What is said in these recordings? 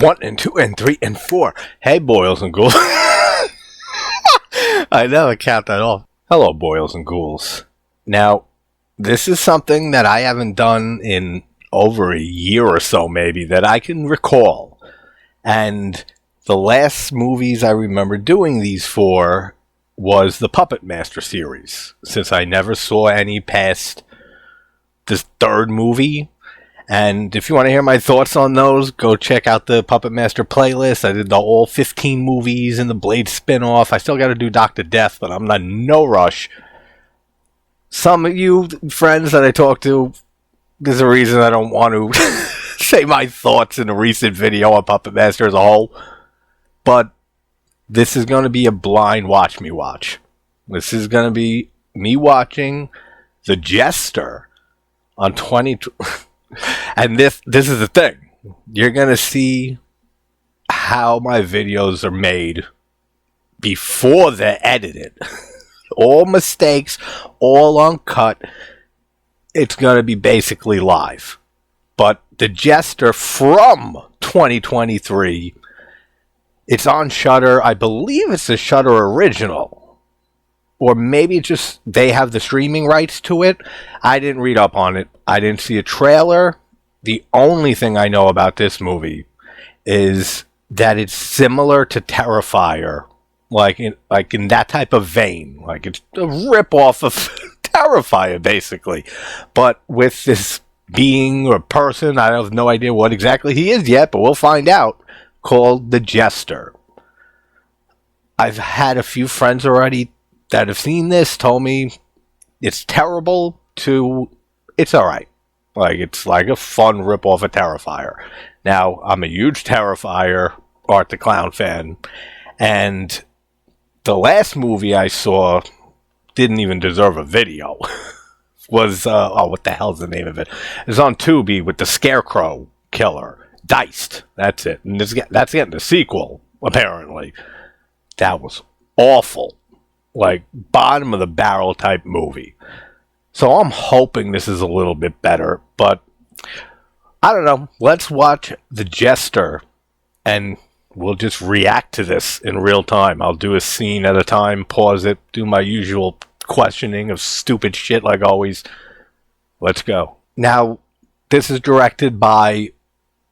1 and 2 and 3 and 4. Hey, boils and ghouls. I never count that off. Hello, boils and ghouls. Now, this is something that I haven't done in over a year or so, maybe, that I can recall. And the last movies I remember doing these for was the Puppet Master series, since I never saw any past this third movie. And if you want to hear my thoughts on those, go check out the Puppet Master playlist. I did the all 15 movies and the Blade spin-off. I still got to do Dr. Death, but I'm not in no rush. Some of you friends that I talk to, there's a reason I don't want to say my thoughts in a recent video on Puppet Master as a whole. But this is going to be a blind watch me watch. This is going to be me watching the Jester on 20... And this is the thing. You're going to see how my videos are made before they're edited. All mistakes, all uncut. It's going to be basically live. But the Jester from 2023, it's on Shudder. I believe it's a Shudder original. Or maybe just they have the streaming rights to it. I didn't read up on it. I didn't see a trailer. The only thing I know about this movie is that it's similar to Terrifier, like in that type of vein. Like it's a rip-off of Terrifier, basically. But with this being or person, I have no idea what exactly he is yet, but we'll find out, called the Jester. I've had a few friends already that have seen this, told me it's terrible to it's alright. Like, it's like a fun rip-off of Terrifier. Now, I'm a huge Terrifier, Art the Clown fan, and the last movie I saw didn't even deserve a video. Was, what the hell's the name of it? It's on Tubi with the Scarecrow Killer. Diced. That's it. And that's getting a sequel, apparently. That was awful. Like, bottom of the barrel type movie. So I'm hoping this is a little bit better, but I don't know. Let's watch the Jester, and we'll just react to this in real time. I'll do a scene at a time, pause it, do my usual questioning of stupid shit like always. Let's go. Now, this is directed by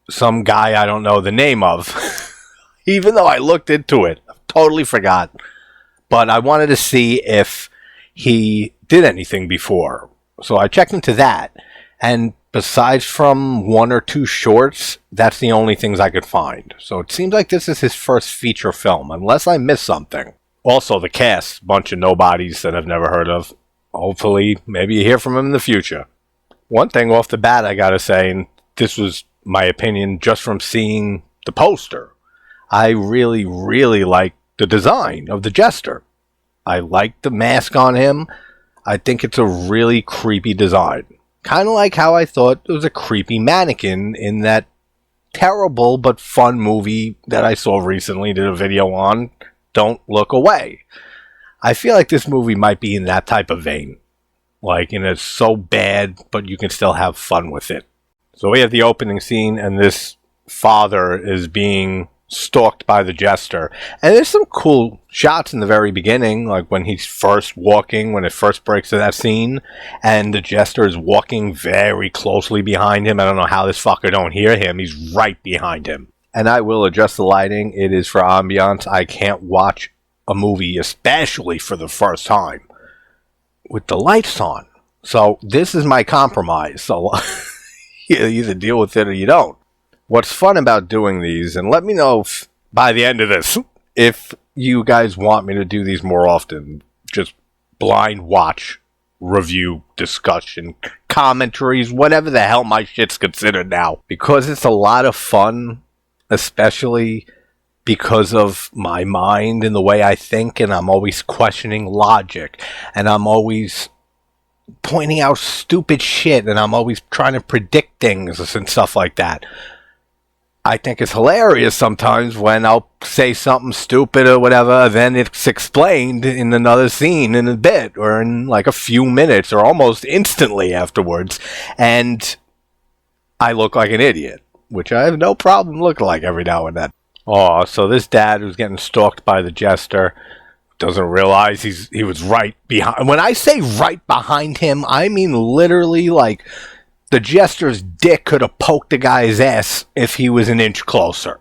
some guy I don't know the name of, even though I looked into it. I totally forgot. But I wanted to see if he did anything before. So I checked into that. And besides from 1 or 2 shorts, that's the only things I could find. So it seems like this is his first feature film, unless I missed something. Also, the cast, bunch of nobodies that I've never heard of. Hopefully, maybe you hear from him in the future. One thing off the bat I gotta say, and this was my opinion just from seeing the poster, I really, really like the design of the Jester. I like the mask on him. I think it's a really creepy design. Kind of like how I thought it was a creepy mannequin in that terrible but fun movie that I saw recently, did a video on, Don't Look Away. I feel like this movie might be in that type of vein. Like, and it's so bad, but you can still have fun with it. So we have the opening scene, and this father is being stalked by the Jester. And there's some cool shots in the very beginning, like when he's first walking, when it first breaks to that scene, and the Jester is walking very closely behind him. I don't know how this fucker don't hear him. He's right behind him. And I will adjust the lighting. It is for ambiance. I can't watch a movie, especially for the first time, with the lights on. So this is my compromise. So you either deal with it or you don't. What's fun about doing these, and let me know if, by the end of this, if you guys want me to do these more often, just blind watch, review, discussion, commentaries, whatever the hell my shit's considered now. Because it's a lot of fun, especially because of my mind and the way I think, and I'm always questioning logic, and I'm always pointing out stupid shit, and I'm always trying to predict things and stuff like that. I think it's hilarious sometimes when I'll say something stupid or whatever, then it's explained in another scene in a bit, or in like a few minutes, or almost instantly afterwards, and I look like an idiot. which I have no problem looking like every now and then. Oh, so this dad who's getting stalked by the Jester doesn't realize he was right behind. When I say right behind him, I mean literally like the Jester's dick could have poked the guy's ass if he was an inch closer.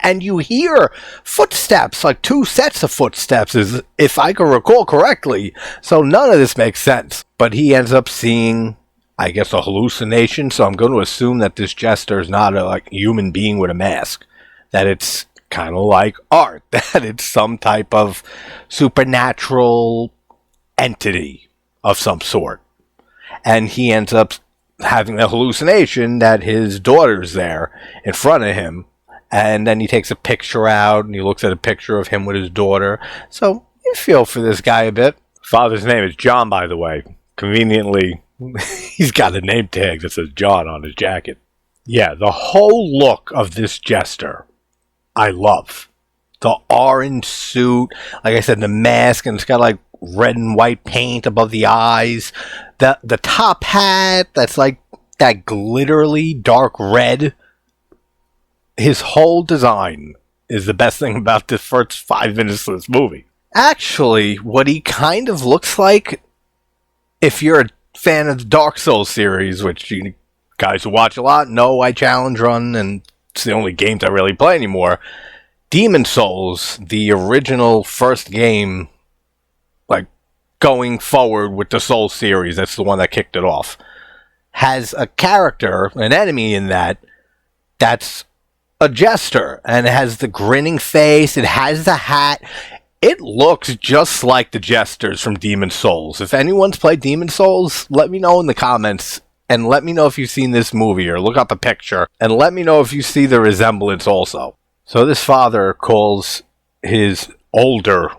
And you hear footsteps, like 2 sets of footsteps, if I can recall correctly. So none of this makes sense. But he ends up seeing, I guess, a hallucination. So I'm going to assume that this Jester is not a human being with a mask. That it's kind of like art. That it's some type of supernatural entity of some sort. And he ends up having the hallucination that his daughter's there in front of him. And then he takes a picture out, and he looks at a picture of him with his daughter. So you feel for this guy a bit. Father's name is John, by the way. Conveniently, he's got a name tag that says John on his jacket. Yeah, the whole look of this Jester, I love. The orange suit, like I said, the mask, and it's got like red and white paint above the eyes. The top hat, that's like that glittery dark red. His whole design is the best thing about the first 5 minutes of this movie. Actually, what he kind of looks like, if you're a fan of the Dark Souls series, which you guys who watch a lot know I challenge run, and it's the only games I really play anymore. Demon Souls, the original first game, like going forward with the Souls series, that's the one that kicked it off, has a character, an enemy in that's a Jester, and it has the grinning face, it has the hat. It looks just like the Jesters from Demon Souls. If anyone's played Demon Souls, let me know in the comments, and let me know if you've seen this movie, or look up a picture, and let me know if you see the resemblance also. So this father calls his older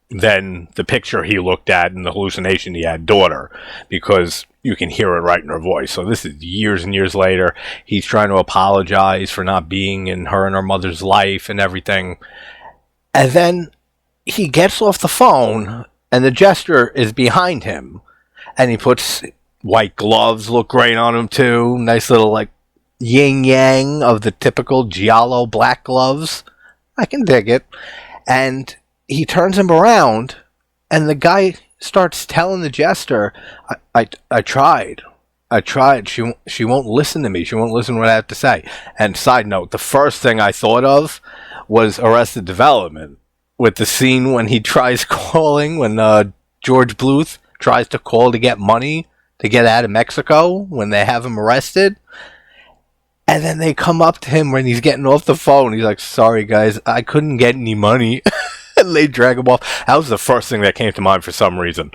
than the picture he looked at in the hallucination he had daughter, because you can hear it right in her voice. So this is years and years later. He's trying to apologize for not being in her and her mother's life and everything. And then he gets off the phone, and the Jester is behind him. And he puts white gloves, look great on him too. Nice little like yin-yang of the typical giallo black gloves. I can dig it. And he turns him around, and the guy starts telling the Jester, I tried. She won't listen to me. She won't listen to what I have to say. And side note, the first thing I thought of was Arrested Development, with the scene when he tries calling, when George Bluth tries to call to get money to get out of Mexico when they have him arrested. And then they come up to him when he's getting off the phone. He's like, sorry guys, I couldn't get any money. And they drag him off. That was the first thing that came to mind for some reason.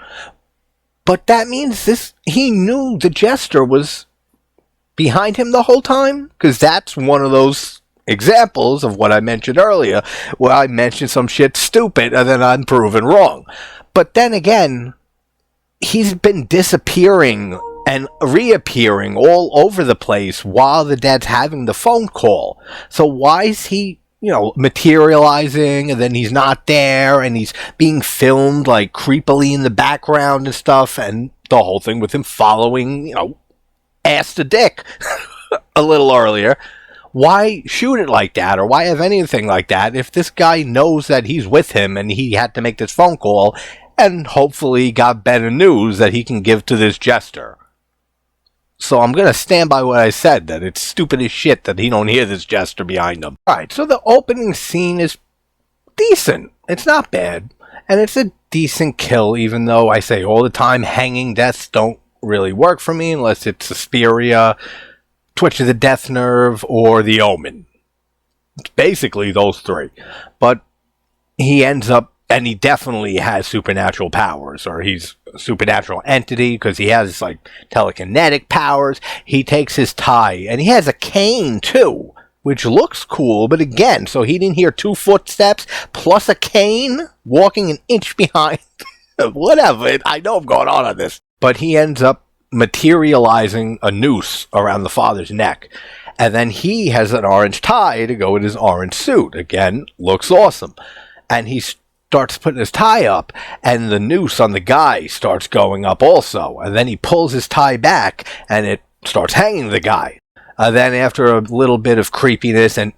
But that means he knew the Jester was behind him the whole time? Because that's one of those examples of what I mentioned earlier, where I mentioned some shit stupid and then I'm proven wrong. But then again, he's been disappearing and reappearing all over the place while the dad's having the phone call. So why is he, materializing, and then he's not there, and he's being filmed like creepily in the background and stuff, and the whole thing with him following, ass to dick a little earlier. Why shoot it like that, or why have anything like that if this guy knows that he's with him and he had to make this phone call and hopefully got better news that he can give to this Jester? So I'm going to stand by what I said, that it's stupid as shit that he don't hear this Jester behind him. Alright, so the opening scene is decent. It's not bad. And it's a decent kill, even though I say all the time hanging deaths don't really work for me unless it's Suspiria, Twitch of the Death Nerve, or The Omen. It's basically those three. But he ends up, and he definitely has supernatural powers, or he's a supernatural entity, because he has like telekinetic powers. He takes his tie, and he has a cane too, which looks cool, but again, so he didn't hear 2 footsteps plus a cane walking an inch behind. Whatever, I know I'm going on this. But he ends up materializing a noose around the father's neck, and then he has an orange tie to go with his orange suit. Again, looks awesome. And he starts putting his tie up, and the noose on the guy starts going up also, and then he pulls his tie back and it starts hanging the guy. Then after a little bit of creepiness, and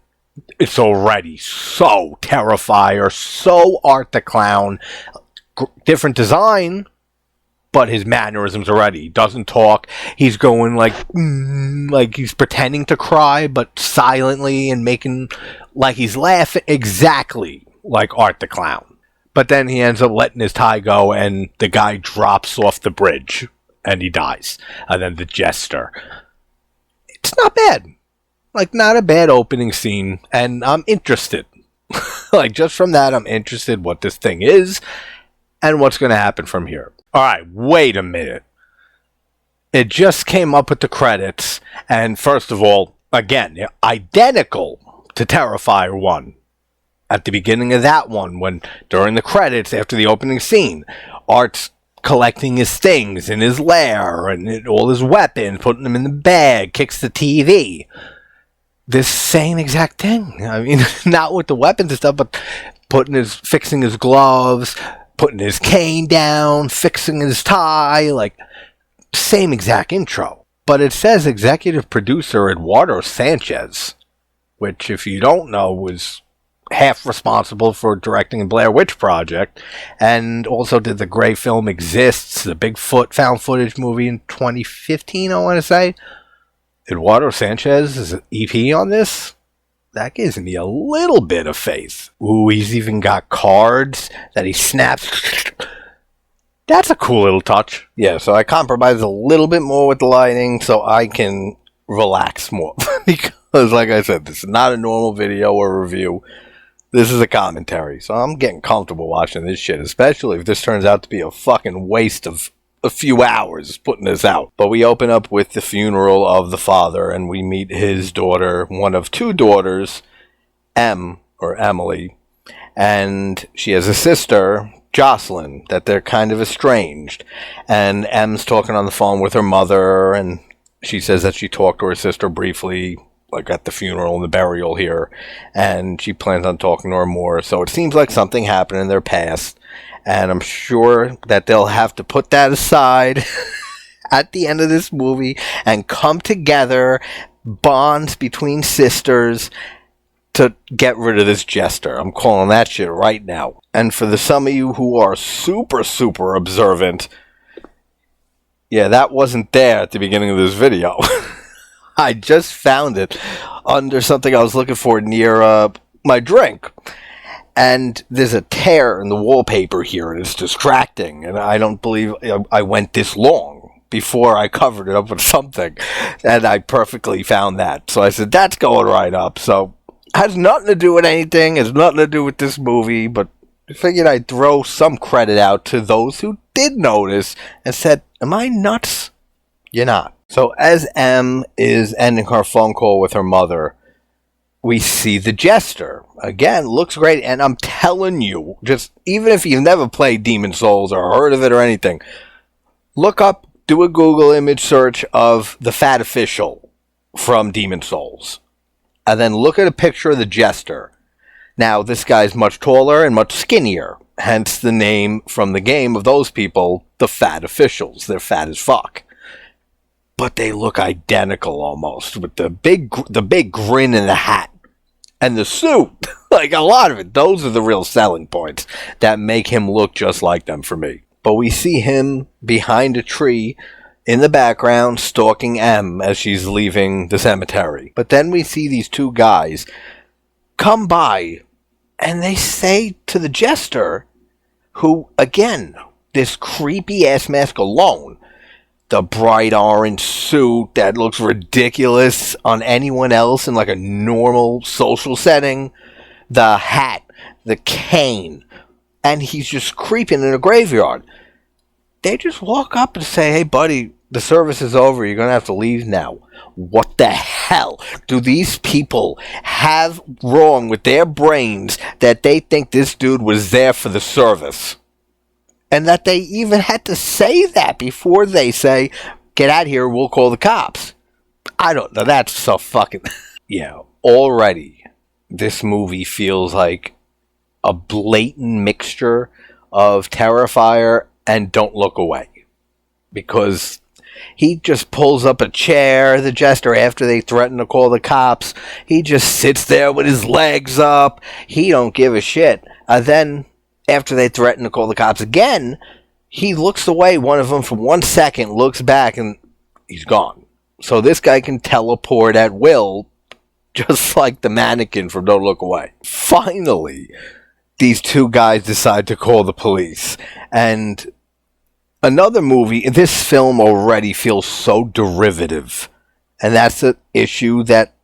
it's already so Terrifier, so Art the Clown, different design, but his mannerisms already. He doesn't talk. He's going like he's pretending to cry, but silently, and making like he's laughing, exactly like Art the Clown. But then he ends up letting his tie go, and the guy drops off the bridge, and he dies. And then the Jester. It's not bad. Like, not a bad opening scene, and I'm interested. Like, just from that, I'm interested what this thing is, and what's going to happen from here. Alright, wait a minute. It just came up with the credits, and first of all, again, identical to Terrifier 1. At the beginning of that one, when during the credits, after the opening scene, Art's collecting his things in his lair, and all his weapons, putting them in the bag, kicks the TV. This same exact thing. I mean, not with the weapons and stuff, but fixing his gloves, putting his cane down, fixing his tie, like, same exact intro. But it says executive producer Eduardo Sanchez, which, if you don't know, was half responsible for directing the Blair Witch Project, and also did the Grey film Exists, the Bigfoot found footage movie in 2015, I want to say. Eduardo Sanchez is an EP on this? That gives me a little bit of faith. Ooh, he's even got cards that he snaps. That's a cool little touch. Yeah, so I compromise a little bit more with the lighting so I can relax more. Because, like I said, this is not a normal video or review. This is a commentary, so I'm getting comfortable watching this shit, especially if this turns out to be a fucking waste of a few hours putting this out. But we open up with the funeral of the father, and we meet his daughter, one of two daughters, Emily, and she has a sister, Jocelyn, that they're kind of estranged. And M's talking on the phone with her mother, and she says that she talked to her sister briefly, like at the funeral and the burial here, and she plans on talking to her more. So it seems like something happened in their past, and I'm sure that they'll have to put that aside at the end of this movie and come together, bonds between sisters, to get rid of this Jester. I'm calling that shit right now. And for some of you who are super, super observant, yeah, that wasn't there at the beginning of this video. I just found it under something I was looking for near my drink. And there's a tear in the wallpaper here, and it's distracting. And I don't believe I went this long before I covered it up with something. And I perfectly found that. So I said, that's going right up. So has nothing to do with anything, has nothing to do with this movie, but I figured I'd throw some credit out to those who did notice and said, am I nuts? You're not. So as M is ending her phone call with her mother, we see the Jester. Again, looks great, and I'm telling you, just even if you've never played Demon Souls or heard of it or anything, look up, do a Google image search of the Fat Official from Demon Souls, and then look at a picture of the Jester. Now, this guy's much taller and much skinnier, hence the name from the game of those people, the Fat Officials. They're fat as fuck. But they look identical almost, with the big grin and the hat and the suit. Like, a lot of it. Those are the real selling points that make him look just like them for me. But we see him behind a tree in the background stalking M as she's leaving the cemetery. But then we see these two guys come by, and they say to the Jester, who, again, this creepy ass mask alone, the bright orange suit that looks ridiculous on anyone else in like a normal social setting, the hat, the cane, and he's just creeping in a graveyard. They just walk up and say, hey buddy, the service is over, you're gonna have to leave now. What the hell do these people have wrong with their brains that they think this dude was there for the service? And that they even had to say that before they say, get out of here, we'll call the cops. I don't know, that's so fucking... Yeah, already, this movie feels like a blatant mixture of Terrifier and Don't Look Away. Because He just pulls up a chair, the Jester, after they threaten to call the cops. He just sits there with his legs up. He don't give a shit. Then, after they threaten to call the cops again, he looks away, one of them, for 1 second, looks back, and he's gone. So this guy can teleport at will, just like the mannequin from Don't Look Away. Finally, these two guys decide to call the police. And another movie, this film already feels so derivative. And that's an issue that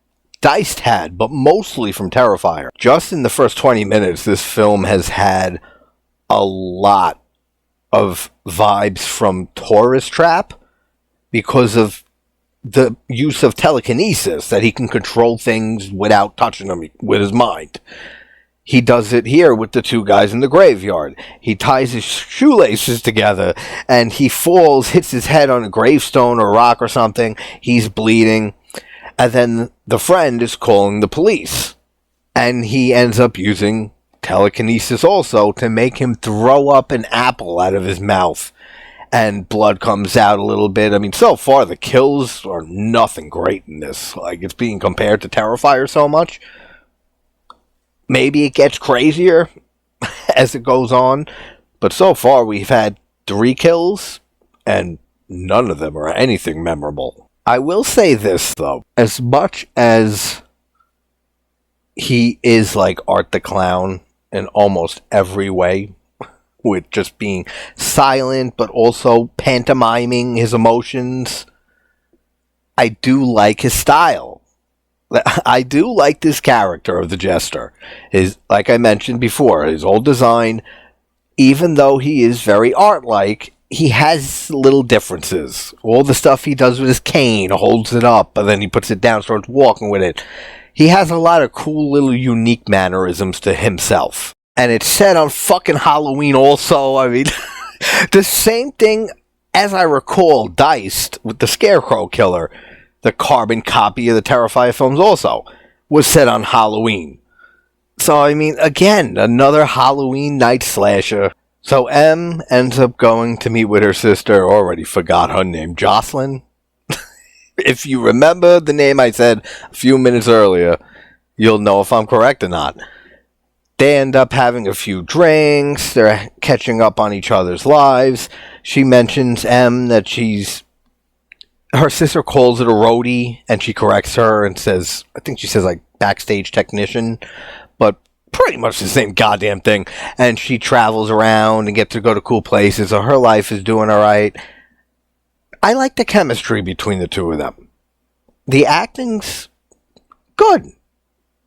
Diced had, but mostly from Terrifier. Just in the first 20 minutes, this film has had a lot of vibes from Tourist Trap because of the use of telekinesis, that he can control things without touching them with his mind. He does it here with the two guys in the graveyard. He ties his shoelaces together and he falls, hits his head on a gravestone or rock or something. He's bleeding. And then the friend is calling the police. And he ends up using telekinesis also to make him throw up an apple out of his mouth. And blood comes out a little bit. I mean, so far the kills are nothing great in this. Like, it's being compared to Terrifier so much. Maybe it gets crazier as it goes on, but so far we've had 3 kills, and none of them are anything memorable. I will say this, though. As much as he is like Art the Clown in almost every way, with just being silent, but also pantomiming his emotions, I do like his style. I do like this character of the Jester. Like I mentioned before, his old design, even though he is very art-like, he has little differences. All the stuff he does with his cane, holds it up, and then he puts it down, starts walking with it. He has a lot of cool little unique mannerisms to himself. And it's set on fucking Halloween also. I mean, the same thing, as I recall, Diced with the Scarecrow Killer, the carbon copy of the Terrifier films also, was set on Halloween. So, I mean, again, another Halloween night slasher. So M ends up going to meet with her sister, already forgot her name, Jocelyn. If you remember the name I said a few minutes earlier, you'll know if I'm correct or not. They end up having a few drinks, they're catching up on each other's lives. She mentions M that her sister calls it a roadie, and she corrects her and says, I think she says like backstage technician, but pretty much the same goddamn thing. And she travels around and gets to go to cool places, so her life is doing alright. I like the chemistry between the two of them. The acting's good.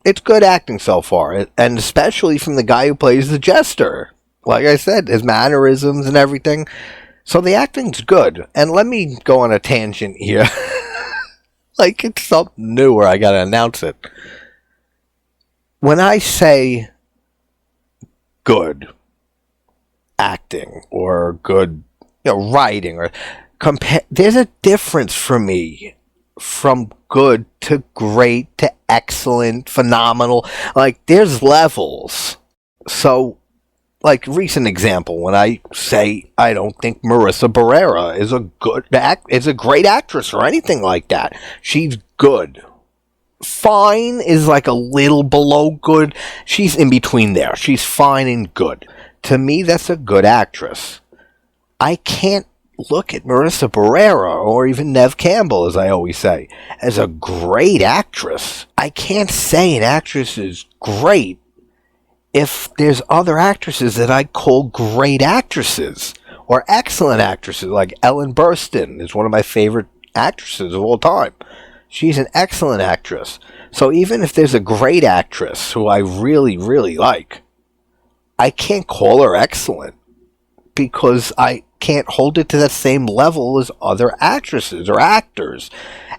It's good acting so far, and especially from the guy who plays the Jester. Like I said, his mannerisms and everything. So the acting's good. And let me go on a tangent here. Like it's something new where I gotta announce it. When I say good acting or good, writing or there's a difference for me from good to great to excellent, phenomenal. Like there's levels. So, like recent example, when I say I don't think Marissa Barrera is a great actress or anything like that. She's good. Fine is like a little below good. She's in between there. She's fine and good. To me, that's a good actress. I can't look at Marissa Barrera or even Neve Campbell, as I always say, as a great actress. I can't say an actress is great if there's other actresses that I call great actresses or excellent actresses, like Ellen Burstyn is one of my favorite actresses of all time. She's an excellent actress. So even if there's a great actress who I really, really like, I can't call her excellent because I can't hold it to that same level as other actresses or actors.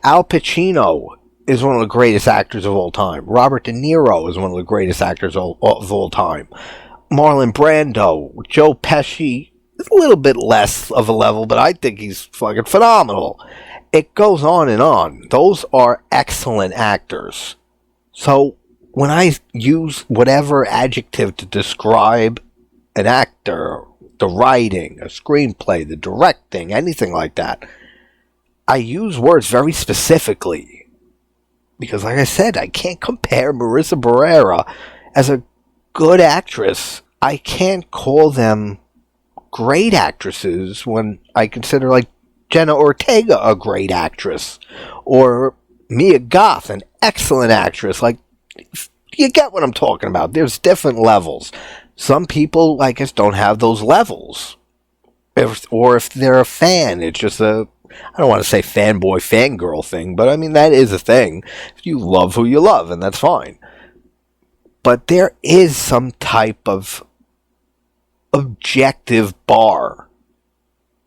Al Pacino is one of the greatest actors of all time. Robert De Niro is one of the greatest actors of all time. Marlon Brando, Joe Pesci is a little bit less of a level, but I think he's fucking phenomenal. It goes on and on. Those are excellent actors. So when I use whatever adjective to describe an actor, the writing, a screenplay, the directing, anything like that, I use words very specifically because, like I said, I can't compare Marissa Barrera as a good actress. I can't call them great actresses when I consider, like, Jenna Ortega a great actress, or Mia Goth an excellent actress. Like, you get what I'm talking about. There's different levels. Some people, I guess, don't have those levels. Or if they're a fan, it's just I don't want to say fanboy, fangirl thing, but I mean, that is a thing. You love who you love, and that's fine. But there is some type of objective bar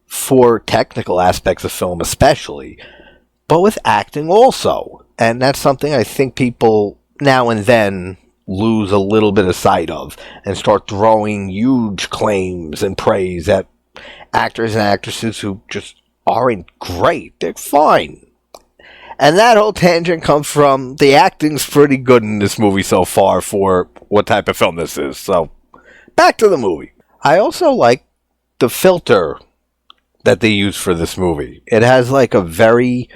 for technical aspects of film especially, but with acting also. And that's something I think people now and then lose a little bit of sight of and start throwing huge claims and praise at actors and actresses who just aren't great. They're fine. And that whole tangent comes from the acting's pretty good in this movie so far for what type of film this is. So, back to the movie. I also like the filter that they use for this movie. It has like a very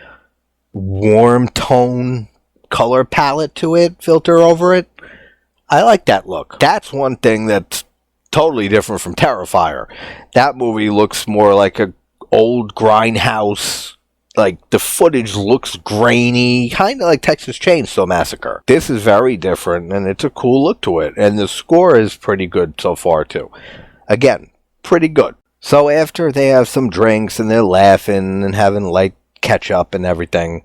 warm tone color palette to it, filter over it. I like that look. That's one thing that's totally different from Terrifier. That movie looks more like a old grindhouse. Like, the footage looks grainy, kind of like Texas Chainsaw Massacre. This is very different, and it's a cool look to it. And the score is pretty good so far, too. Again, pretty good. So after they have some drinks, and they're laughing and having light catch-up and everything,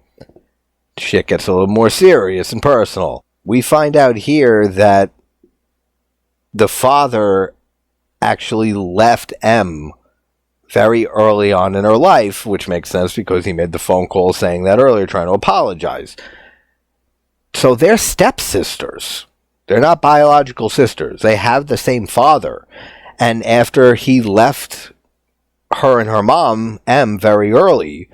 shit gets a little more serious and personal. We find out here that the father actually left M very early on in her life, which makes sense because he made the phone call saying that earlier, trying to apologize. So they're stepsisters. They're not biological sisters. They have the same father. And after he left her and her mom, M, very early,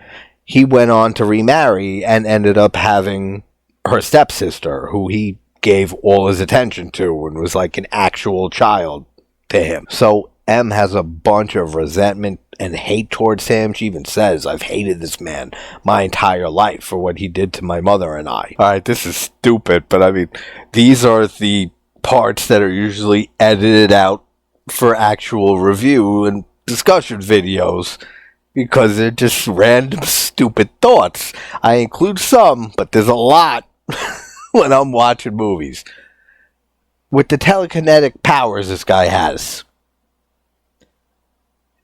he went on to remarry and ended up having her stepsister, who he gave all his attention to and was like an actual child to him. So M has a bunch of resentment and hate towards him. She even says, I've hated this man my entire life for what he did to my mother and I. Alright, this is stupid, but I mean, these are the parts that are usually edited out for actual review and discussion videos because they're just random stupid thoughts. I include some, but there's a lot when I'm watching movies. With the telekinetic powers this guy has,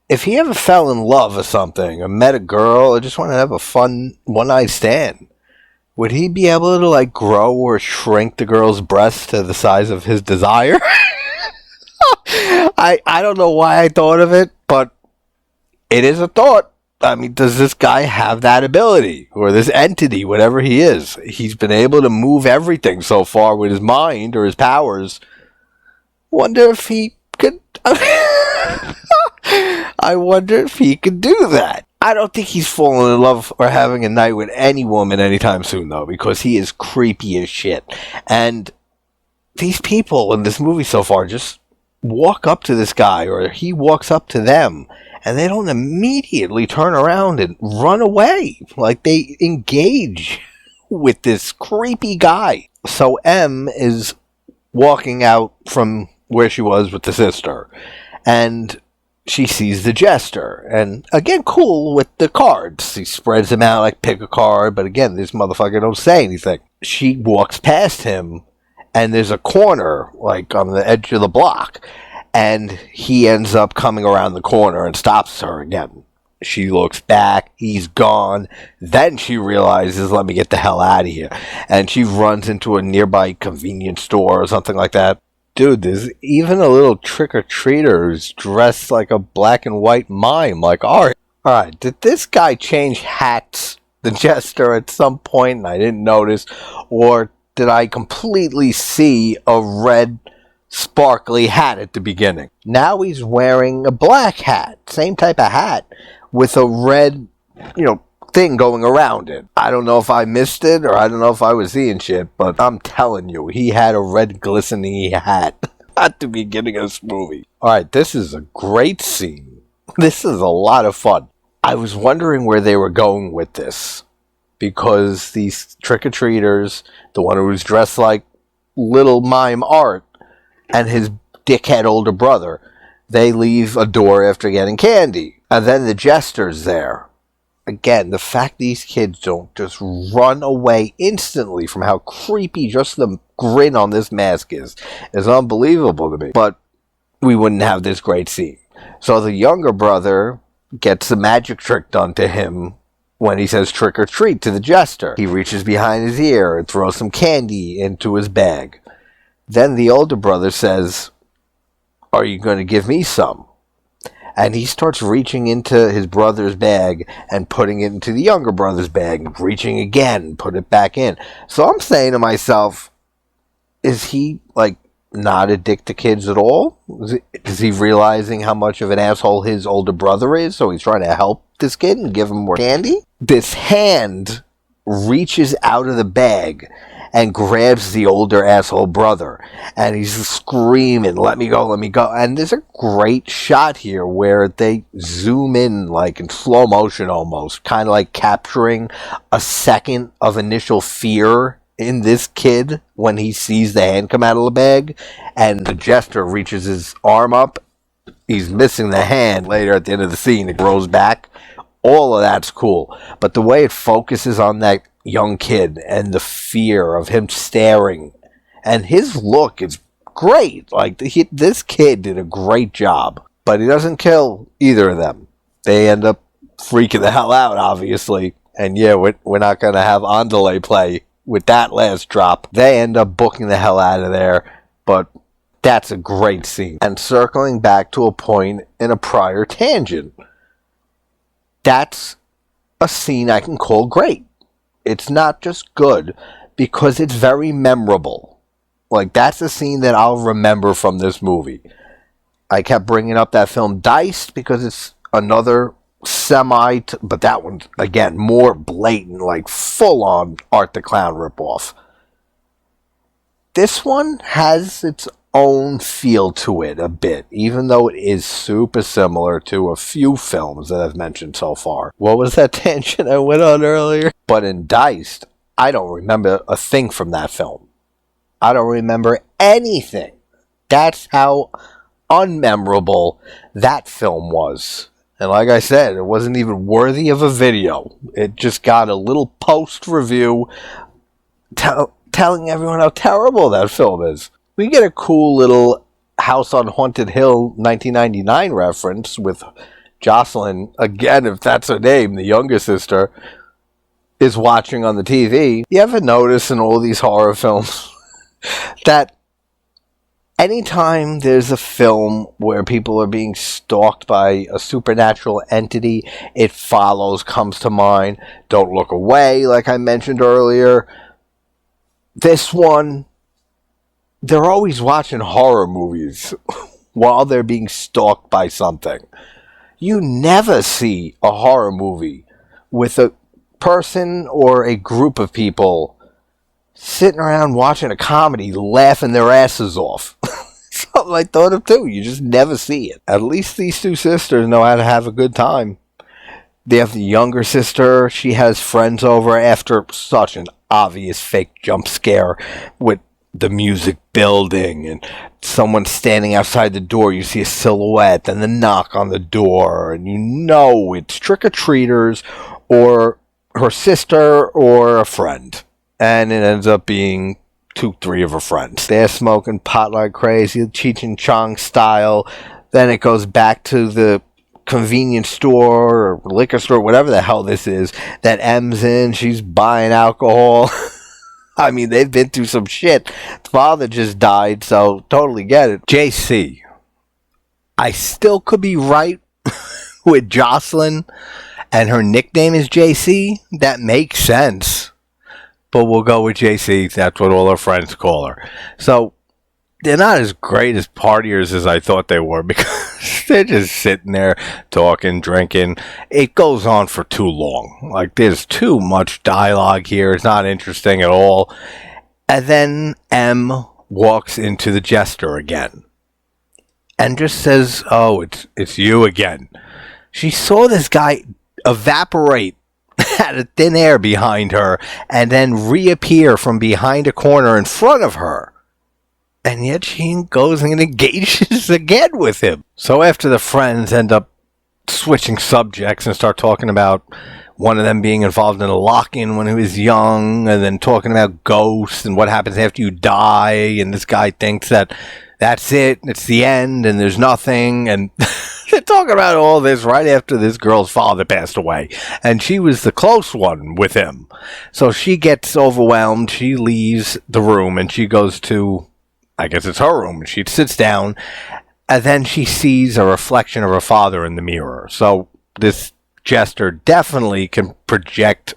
if he ever fell in love or something, or met a girl, or just wanted to have a fun one-night stand, would he be able to, like, grow or shrink the girl's breasts to the size of his desire? I don't know why I thought of it, but it is a thought. I mean, does this guy have that ability? Or this entity, whatever he is? He's been able to move everything so far with his mind or his powers. Wonder if he could... I wonder if he could do that. I don't think he's falling in love or having a night with any woman anytime soon, though, because he is creepy as shit. And these people in this movie so far just walk up to this guy, or he walks up to them, and they don't immediately turn around and run away. Like, they engage with this creepy guy. So M is walking out from where she was with the sister, and she sees the Jester, and again, cool with the cards. He spreads them out like pick a card, but again, this motherfucker don't say anything. She walks past him, and there's a corner, like on the edge of the block, and he ends up coming around the corner and stops her again. She looks back, he's gone. Then she realizes, let me get the hell out of here. And she runs into a nearby convenience store or something like that. Dude, there's even a little trick-or-treater who's dressed like a black and white mime. Like, alright, did this guy change hats, the Jester, at some point and I didn't notice? Or did I completely see a red sparkly hat at the beginning? Now he's wearing a black hat, same type of hat, with a red, thing going around it. I don't know if I missed it, or I don't know if I was seeing shit, but I'm telling you, he had a red glistening hat at the beginning of this movie. Alright, this is a great scene. This is a lot of fun. I was wondering where they were going with this, because these trick-or-treaters, the one who was dressed like little mime Art, and his dickhead older brother, they leave a door after getting candy. And then the Jester's there. Again, the fact these kids don't just run away instantly from how creepy just the grin on this mask is unbelievable to me. But we wouldn't have this great scene. So the younger brother gets the magic trick done to him when he says trick or treat to the Jester. He reaches behind his ear and throws some candy into his bag. Then the older brother says, "Are you going to give me some?" And he starts reaching into his brother's bag and putting it into the younger brother's bag, reaching again, put it back in. So I'm saying to myself, is he, like, not a dick to kids at all? Is he realizing how much of an asshole his older brother is, so he's trying to help this kid and give him more candy? This hand reaches out of the bag and grabs the older asshole brother, and he's screaming, "Let me go, let me go." And there's a great shot here where they zoom in, like in slow motion almost, kind of like capturing a second of initial fear in this kid when he sees the hand come out of the bag, and the Jester reaches his arm up. He's missing the hand. Later at the end of the scene, it grows back. All of that's cool, but the way it focuses on that young kid and the fear of him staring, and his look is great. Like, this kid did a great job, but he doesn't kill either of them. They end up freaking the hell out, obviously, and yeah, we're not going to have on delay play with that last drop. They end up booking the hell out of there, but that's a great scene. And circling back to a point in a prior tangent, that's a scene I can call great. It's not just good, because it's very memorable. Like, that's a scene that I'll remember from this movie. I kept bringing up that film Diced because it's another but that one, again, more blatant, like full-on Art the Clown ripoff. This one has its own feel to it a bit, even though it is super similar to a few films that I've mentioned so far. What was that tangent I went on earlier? But in Diced, I don't remember a thing from that film. I don't remember anything. That's how unmemorable that film was. And like I said, it wasn't even worthy of a video. It just got a little post review telling everyone how terrible that film is. We get a cool little House on Haunted Hill 1999 reference with Jocelyn, again, if that's her name, the younger sister, is watching on the TV. You ever notice in all these horror films that anytime there's a film where people are being stalked by a supernatural entity, It Follows comes to mind, Don't Look Away, like I mentioned earlier. This one, they're always watching horror movies while they're being stalked by something. You never see a horror movie with a person or a group of people sitting around watching a comedy laughing their asses off. Something I thought of too. You just never see it. At least these two sisters know how to have a good time. They have the younger sister. She has friends over after such an obvious fake jump scare with the music building and someone standing outside the door. You see a silhouette and the knock on the door, and you know it's trick-or-treaters or her sister or a friend. And it ends up being 2-3 of her friends. They're smoking pot like crazy, Cheech and Chong style. Then it goes back to the convenience store or liquor store, whatever the hell this is, that M's in. She's buying alcohol. I mean, they've been through some shit. Father just died, so totally get it. JC. I still could be right with Jocelyn, and her nickname is JC. That makes sense. But we'll go with JC. That's what all her friends call her. So, they're not as great as partiers as I thought they were, because they're just sitting there talking, drinking. It goes on for too long. Like, there's too much dialogue here. It's not interesting at all. And then M walks into the Jester again and just says, "Oh, it's you again." She saw this guy evaporate out of thin air behind her and then reappear from behind a corner in front of her. And yet she goes and engages again with him. So after the friends end up switching subjects and start talking about one of them being involved in a lock-in when he was young, and then talking about ghosts and what happens after you die, and this guy thinks that that's it, it's the end, and there's nothing, and they're talking about all this right after this girl's father passed away, and she was the close one with him. So she gets overwhelmed, she leaves the room, and she goes to, I guess it's her room, and she sits down, and then she sees a reflection of her father in the mirror. So this Jester definitely can project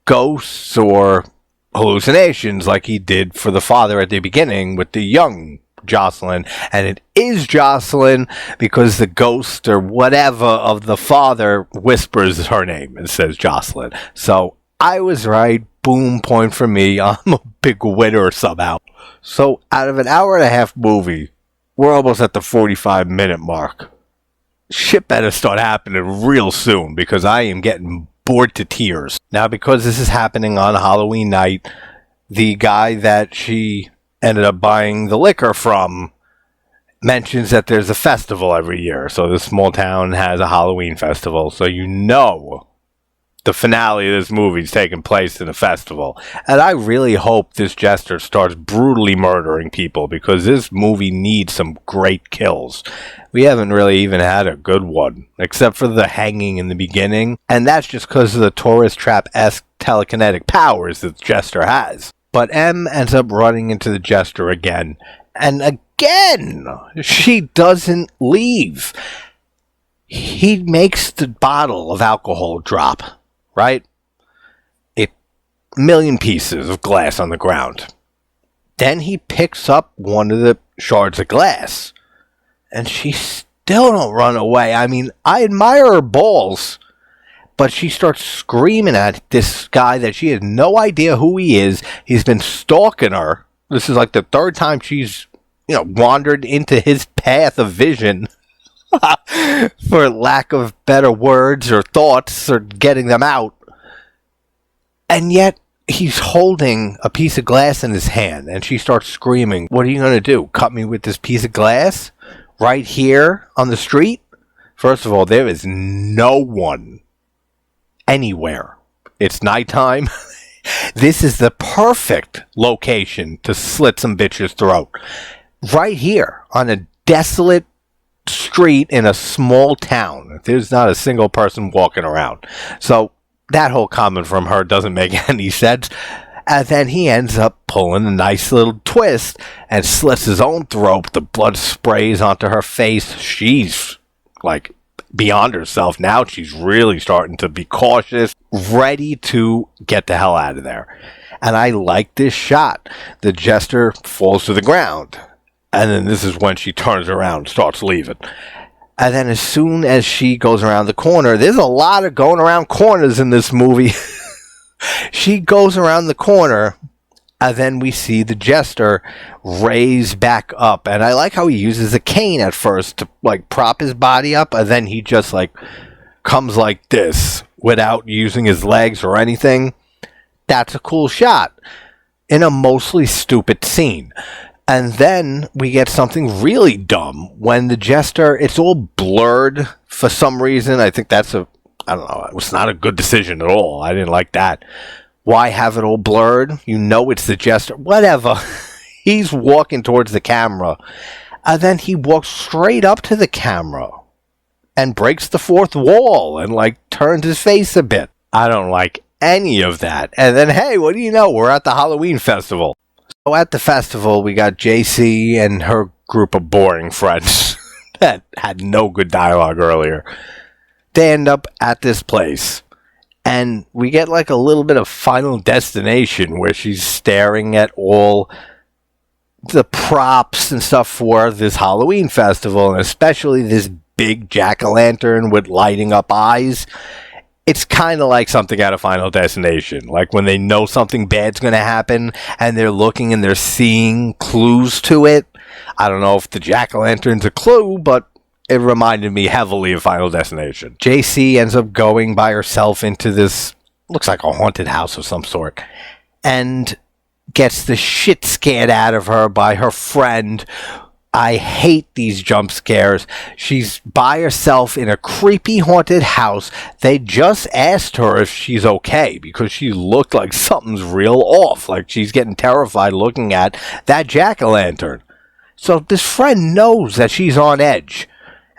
ghosts or hallucinations like he did for the father at the beginning with the young Jocelyn. And it is Jocelyn because the ghost or whatever of the father whispers her name and says Jocelyn. So I was right. Boom, point for me. I'm a big winner somehow. So out of an hour and a half movie, we're almost at the 45-minute mark. Shit better start happening real soon because I am getting bored to tears. Now, because this is happening on Halloween night, the guy that she ended up buying the liquor from mentions that there's a festival every year. So this small town has a Halloween festival. So you know the finale of this movie is taking place in a festival. And I really hope this Jester starts brutally murdering people because this movie needs some great kills. We haven't really even had a good one, except for the hanging in the beginning. And that's just because of the tourist trap-esque telekinetic powers that Jester has. But M ends up running into the Jester again. And again, she doesn't leave. He makes the bottle of alcohol drop. Right? A million pieces of glass on the ground. Then he picks up one of the shards of glass. And she still don't run away. I mean, I admire her balls. But she starts screaming at this guy that she has no idea who he is. He's been stalking her. This is like the third time she's, wandered into his path of vision. For lack of better words or thoughts or getting them out. And yet, he's holding a piece of glass in his hand, and she starts screaming, "What are you going to do? Cut me with this piece of glass? Right here on the street?" First of all, there is no one anywhere. It's nighttime. This is the perfect location to slit some bitch's throat. Right here on a desolate street in a small town. There's not a single person walking around. So that whole comment from her doesn't make any sense. And then he ends up pulling a nice little twist and slits his own throat. The blood sprays onto her face. She's like beyond herself now. She's really starting to be cautious, ready to get the hell out of there. And I like this shot. The Jester falls to the ground. And then this is when she turns around and starts leaving. And then as soon as she goes around the corner, there's a lot of going around corners in this movie. She goes around the corner, and then we see the Jester raise back up. And I like how he uses a cane at first to prop his body up, and then he just comes like this without using his legs or anything. That's a cool shot in a mostly stupid scene. And then we get something really dumb when the Jester, it's all blurred for some reason. I think I don't know, it was not a good decision at all. I didn't like that. Why have it all blurred? You know it's the Jester. Whatever. He's walking towards the camera. And then he walks straight up to the camera and breaks the fourth wall and turns his face a bit. I don't like any of that. And then, hey, what do you know? We're at the Halloween festival. So at the festival, we got JC and her group of boring friends that had no good dialogue earlier. They end up at this place, and we get a little bit of Final Destination where she's staring at all the props and stuff for this Halloween festival, and especially this big jack-o'-lantern with lighting up eyes. It's kind of like something out of Final Destination. Like when they know something bad's going to happen and they're looking and they're seeing clues to it. I don't know if the jack-o'-lantern's a clue, but it reminded me heavily of Final Destination. JC ends up going by herself into this, looks like a haunted house of some sort, and gets the shit scared out of her by her friend. I hate these jump scares. She's by herself in a creepy haunted house. They just asked her if she's okay because she looked like something's real off, like she's getting terrified looking at that jack-o'-lantern. So this friend knows that she's on edge,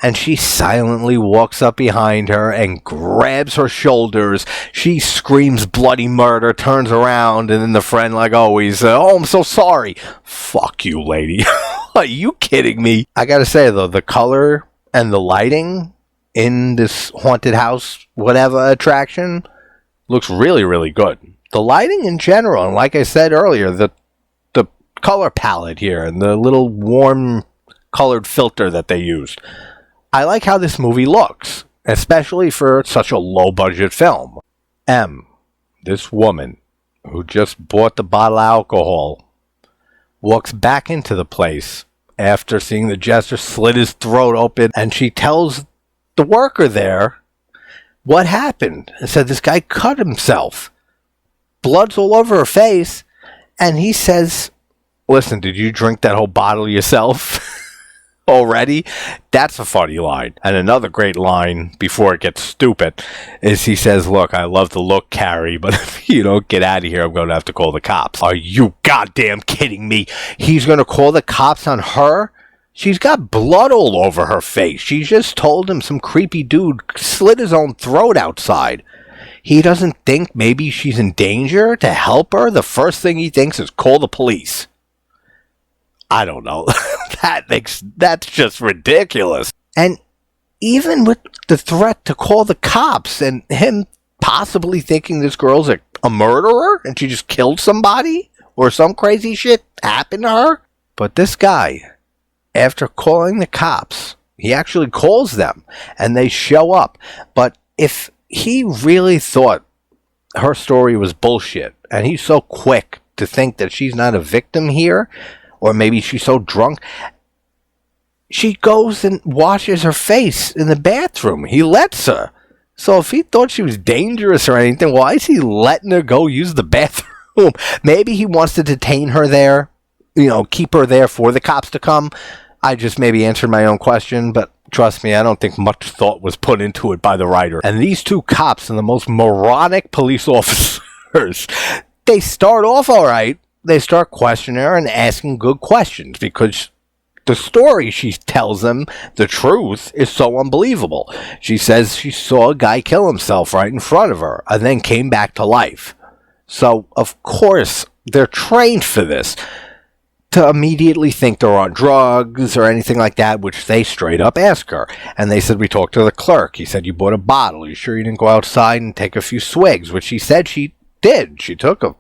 and she silently walks up behind her and grabs her shoulders. She screams bloody murder, turns around, and then the friend, like always, oh, I'm so sorry. Fuck you, lady. Are you kidding me? I gotta say, though, the color and the lighting in this haunted house, whatever attraction, looks really, really good. The lighting in general, and like I said earlier, the color palette here and the little warm colored filter that they used. I like how this movie looks, especially for such a low-budget film. This woman who just bought the bottle of alcohol, walks back into the place after seeing the Jester slit his throat open, and she tells the worker there what happened. And said this guy cut himself. Blood's all over her face, and he says, listen, did you drink that whole bottle yourself? Already? That's a funny line. And another great line before it gets stupid is he says, look, I love the look, Carrie, but if you don't get out of here, I'm going to have to call the cops. Are you goddamn kidding me? He's going to call the cops on her? She's got blood all over her face. She just told him some creepy dude slit his own throat outside. He doesn't think maybe she's in danger to help her? The first thing he thinks is call the police. I don't know. That's just ridiculous. And even with the threat to call the cops and him possibly thinking this girl's a murderer and she just killed somebody or some crazy shit happened to her. But this guy, after calling the cops, he actually calls them and they show up. But if he really thought her story was bullshit and he's so quick to think that she's not a victim here, or maybe she's so drunk, she goes and washes her face in the bathroom. He lets her. So if he thought she was dangerous or anything, why is he letting her go use the bathroom? Maybe he wants to detain her there, keep her there for the cops to come. I just maybe answered my own question, but trust me, I don't think much thought was put into it by the writer. And these two cops are the most moronic police officers. They start off all right. They start questioning her and asking good questions because the story she tells them, the truth, is so unbelievable. She says she saw a guy kill himself right in front of her and then came back to life. So, of course, they're trained for this, to immediately think they're on drugs or anything like that, which they straight up ask her. And they said, we talked to the clerk. He said, you bought a bottle. You sure you didn't go outside and take a few swigs? Which she said she did. She took a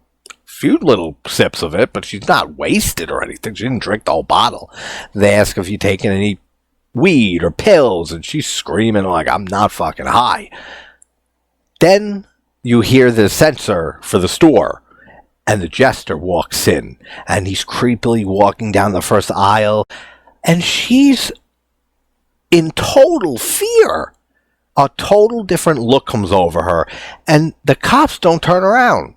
few little sips of it, but she's not wasted or anything. She didn't drink the whole bottle. They ask if you taken any weed or pills, and she's screaming like, I'm not fucking high. Then you hear the censor for the store, and the Jester walks in, and he's creepily walking down the first aisle, and she's in total fear. A total different look comes over her, and the cops don't turn around.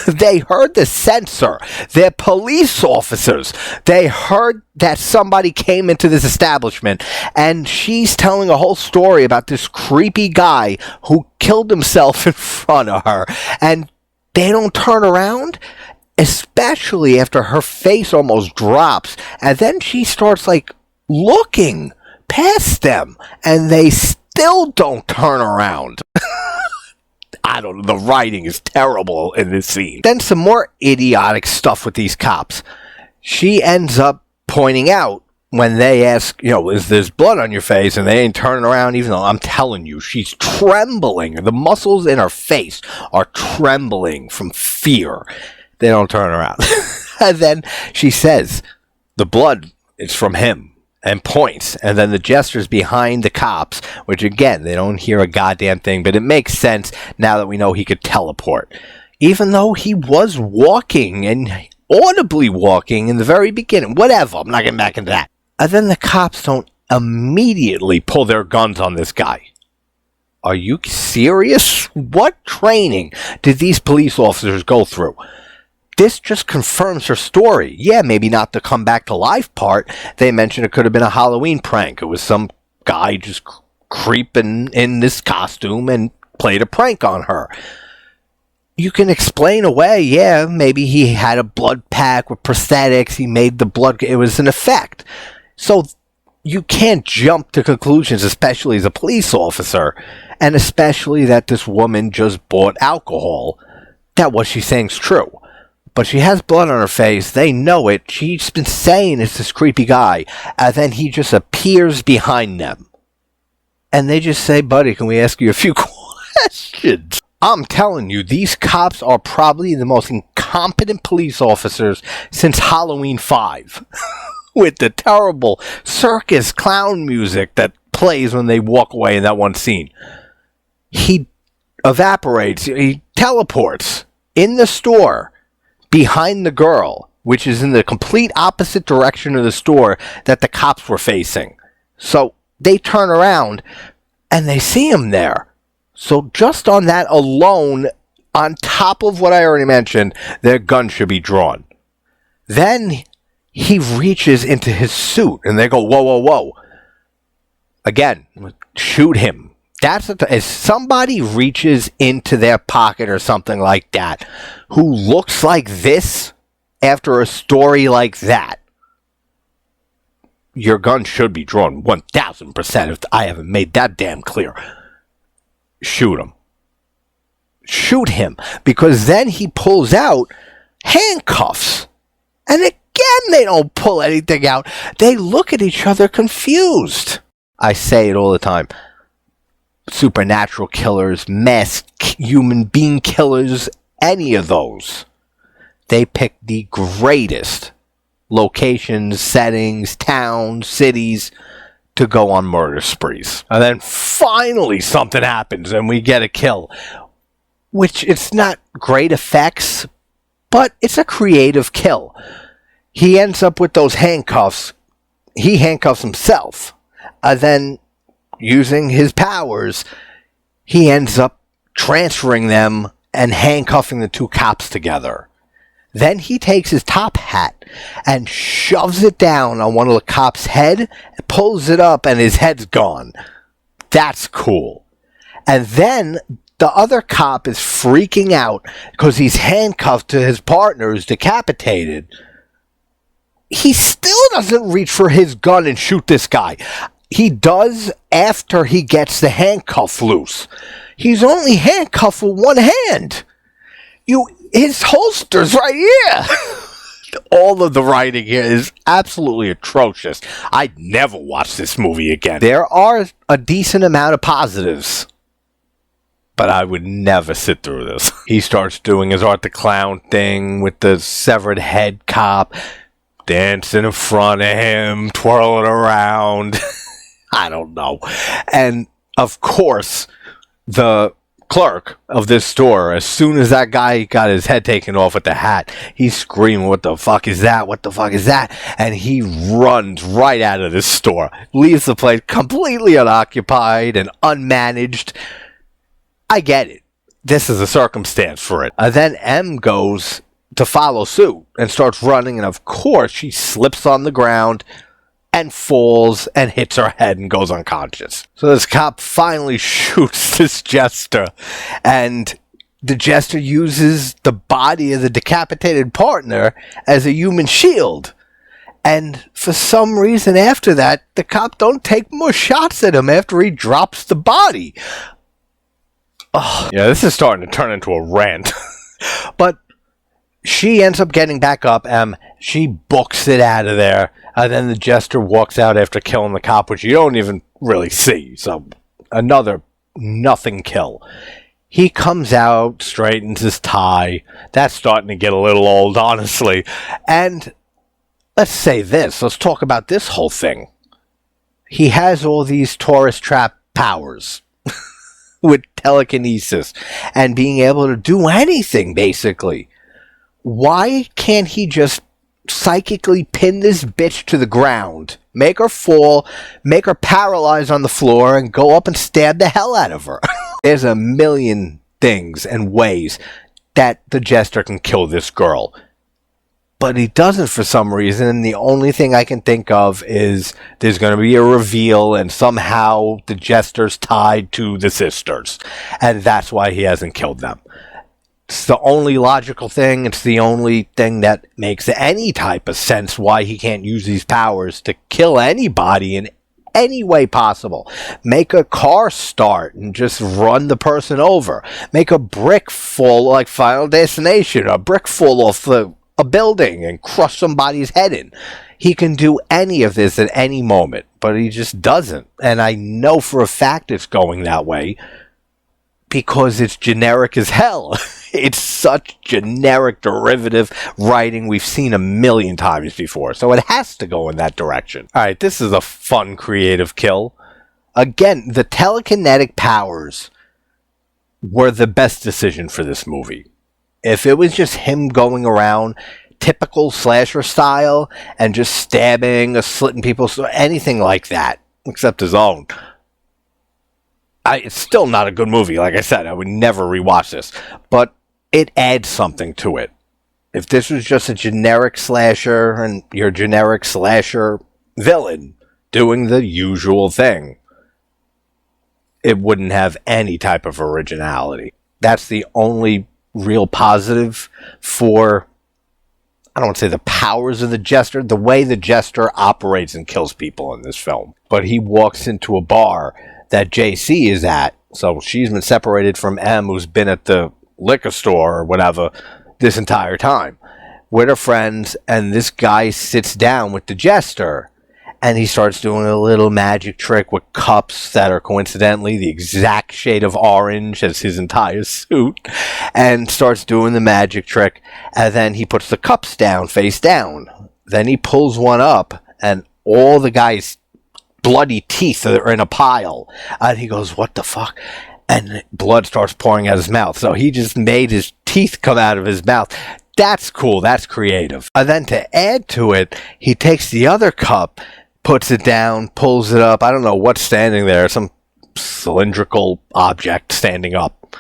They heard the censor. They're police officers. They heard that somebody came into this establishment, and she's telling a whole story about this creepy guy who killed himself in front of her, and they don't turn around, especially after her face almost drops, and then she starts looking past them, and they still don't turn around. I don't know, the writing is terrible in this scene. Then some more idiotic stuff with these cops. She ends up pointing out when they ask, is there blood on your face? And they ain't turning around, even though I'm telling you, she's trembling. The muscles in her face are trembling from fear. They don't turn around. And then she says, the blood is from him. And points, and then the Jester's behind the cops, which again, they don't hear a goddamn thing, but it makes sense now that we know he could teleport. Even though he was walking, and audibly walking in the very beginning. Whatever, I'm not getting back into that. And then the cops don't immediately pull their guns on this guy. Are you serious? What training did these police officers go through? This just confirms her story. Yeah, maybe not the come back to life part. They mentioned it could have been a Halloween prank. It was some guy just creeping in this costume and played a prank on her. You can explain away, yeah, maybe he had a blood pack with prosthetics. He made the blood. It was an effect. So you can't jump to conclusions, especially as a police officer, and especially that this woman just bought alcohol, that what she's saying is true. But she has blood on her face. They know it. She's been saying it's this creepy guy. And then he just appears behind them. And they just say, buddy, can we ask you a few questions? I'm telling you, these cops are probably the most incompetent police officers since Halloween 5. With the terrible circus clown music that plays when they walk away in that one scene. He evaporates. He teleports in the store behind the girl, which is in the complete opposite direction of the store that the cops were facing. So they turn around and they see him there. So just on that alone, on top of what I already mentioned, their gun should be drawn. Then he reaches into his suit and they go, whoa, whoa, whoa. Again, shoot him. If somebody reaches into their pocket or something like that, who looks like this after a story like that, your gun should be drawn 1,000% if I haven't made that damn clear. Shoot him. Shoot him. Because then he pulls out handcuffs. And again, they don't pull anything out. They look at each other confused. I say it all the time. Supernatural killers, masked human being killers, any of those. They pick the greatest locations, settings, towns, cities to go on murder sprees. And then finally something happens and we get a kill. Which it's not great effects, but it's a creative kill. He ends up with those handcuffs. He handcuffs himself. Then using his powers, he ends up transferring them and handcuffing the two cops together. Then he takes his top hat and shoves it down on one of the cops' head, pulls it up, and his head's gone. That's cool. And then the other cop is freaking out because he's handcuffed to his partner who's decapitated. He still doesn't reach for his gun and shoot this guy. He does after he gets the handcuff loose. He's only handcuffed with one hand. His holster's right here. All of the writing here is absolutely atrocious. I'd never watch this movie again. There are a decent amount of positives, but I would never sit through this. He starts doing his Art the Clown thing with the severed head cop, dancing in front of him, twirling around. I don't know. And, of course, the clerk of this store, as soon as that guy got his head taken off with the hat, he's screaming, what the fuck is that? What the fuck is that? And he runs right out of this store. Leaves the place completely unoccupied and unmanaged. I get it. This is a circumstance for it. Then M goes to follow suit and starts running, and of course she slips on the ground and falls and hits her head and goes unconscious. So this cop finally shoots this Jester, and the Jester uses the body of the decapitated partner as a human shield. And for some reason after that, the cop don't take more shots at him after he drops the body. Oh, yeah, this is starting to turn into a rant. But she ends up getting back up, and she books it out of there. And then the Jester walks out after killing the cop, which you don't even really see. So, another nothing kill. He comes out, straightens his tie. That's starting to get a little old, honestly. And let's say this. Let's talk about this whole thing. He has all these tourist trap powers with telekinesis and being able to do anything, basically. Why can't he just psychically pin this bitch to the ground, make her fall, make her paralyzed on the floor, and go up and stab the hell out of her. There's a million things and ways that the Jester can kill this girl. But he doesn't for some reason, and the only thing I can think of is there's going to be a reveal, and somehow the Jester's tied to the sisters. And that's why he hasn't killed them. It's the only logical thing. It's the only thing that makes any type of sense why he can't use these powers to kill anybody in any way possible. Make a car start and just run the person over. Make a brick fall like Final Destination. A brick fall off a building and crush somebody's head in. He can do any of this at any moment, but he just doesn't. And I know for a fact it's going that way because it's generic as hell. It's such generic derivative writing we've seen a million times before, so it has to go in that direction. Alright, this is a fun, creative kill. Again, the telekinetic powers were the best decision for this movie. If it was just him going around typical slasher style and just stabbing or slitting people, anything like that, except his own, it's still not a good movie. Like I said, I would never rewatch this, but it adds something to it. If this was just a generic slasher and your generic slasher villain doing the usual thing, it wouldn't have any type of originality. That's the only real positive for, I don't want to say the powers of the Jester, the way the Jester operates and kills people in this film. But he walks into a bar that JC is at, so she's been separated from M, who's been at the liquor store or whatever this entire time with her friends, and this guy sits down with the Jester and he starts doing a little magic trick with cups that are coincidentally the exact shade of orange as his entire suit, and starts doing the magic trick, and then he puts the cups down face down. Then he pulls one up and all the guy's bloody teeth are in a pile, and he goes, "What the fuck?" And blood starts pouring out his mouth. So he just made his teeth come out of his mouth. That's cool. That's creative. And then to add to it, he takes the other cup, puts it down, pulls it up. I don't know what's standing there. Some cylindrical object standing up.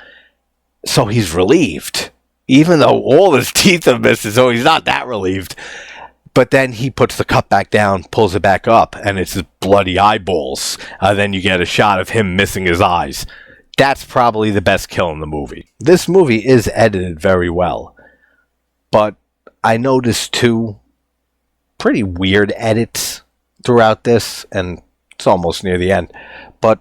So he's relieved. Even though all his teeth are missing, so he's not that relieved. But then he puts the cup back down, pulls it back up, and it's his bloody eyeballs. Then you get a shot of him missing his eyes. That's probably the best kill in the movie. This movie is edited very well. But I noticed two pretty weird edits throughout this, and it's almost near the end. But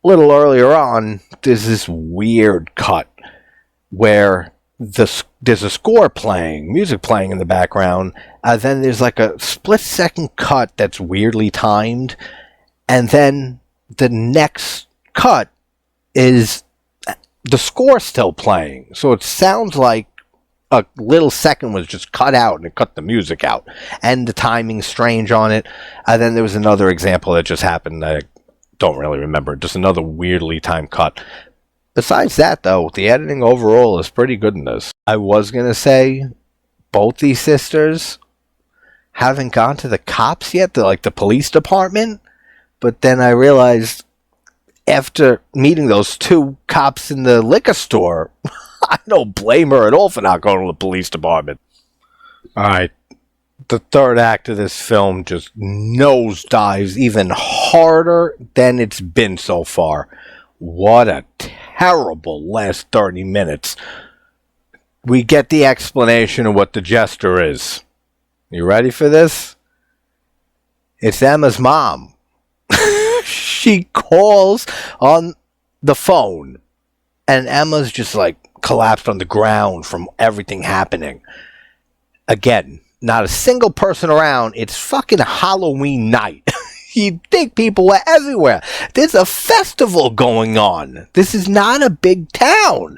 a little earlier on, there's this weird cut where there's a score playing, music playing in the background, and then there's like a split-second cut that's weirdly timed, and then the next cut is the score still playing. So it sounds like a little second was just cut out and it cut the music out. And the timing's strange on it. And then there was another example that just happened that I don't really remember. Just another weirdly timed cut. Besides that, though, the editing overall is pretty good in this. I was going to say both these sisters haven't gone to the cops yet, like the police department. But then I realized after meeting those two cops in the liquor store, I don't blame her at all for not going to the police department. Alright, the third act of this film just nosedives even harder than it's been so far. What a terrible last 30 minutes. We get the explanation of what the Jester is. You ready for this? It's Emma's mom. She calls on the phone, and Emma's just like collapsed on the ground from everything happening. Again, not a single person around. It's fucking Halloween night. You'd think people were everywhere. There's a festival going on. This is not a big town.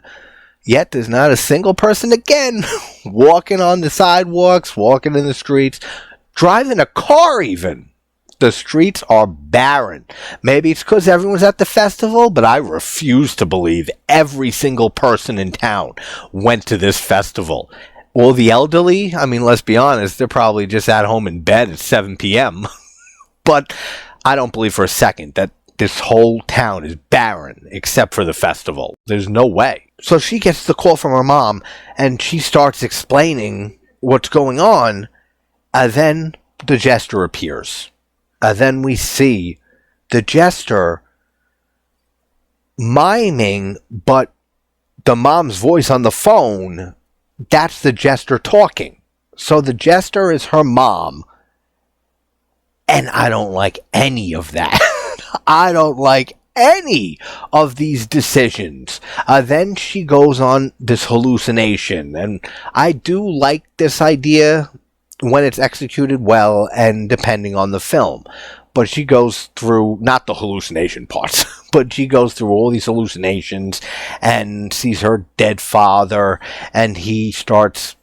Yet there's not a single person again walking on the sidewalks, walking in the streets, driving a car even. The streets are barren. Maybe it's because everyone's at the festival, but I refuse to believe every single person in town went to this festival. Well, the elderly, I mean, let's be honest, they're probably just at home in bed at 7 p.m. But I don't believe for a second that this whole town is barren except for the festival. There's no way. So she gets the call from her mom, and she starts explaining what's going on, and then the Jester appears. And then we see the Jester miming, but the mom's voice on the phone, that's the Jester talking. So the Jester is her mom, and I don't like any of that. I don't like any of these decisions. Then she goes on this hallucination, and I do like this idea when it's executed well and depending on the film. But she goes through, not the hallucination parts, but she goes through all these hallucinations and sees her dead father, and he starts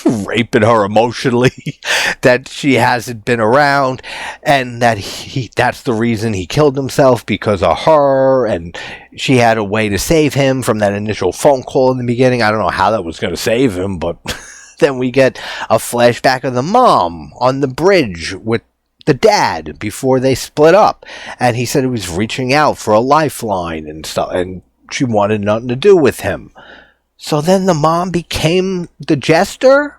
raping her emotionally, that she hasn't been around, and that that's the reason he killed himself, because of her, and she had a way to save him from that initial phone call in the beginning. I don't know how that was going to save him, but then we get a flashback of the mom on the bridge with the dad before they split up, and he said he was reaching out for a lifeline and stuff, and she wanted nothing to do with him. So then the mom became the Jester?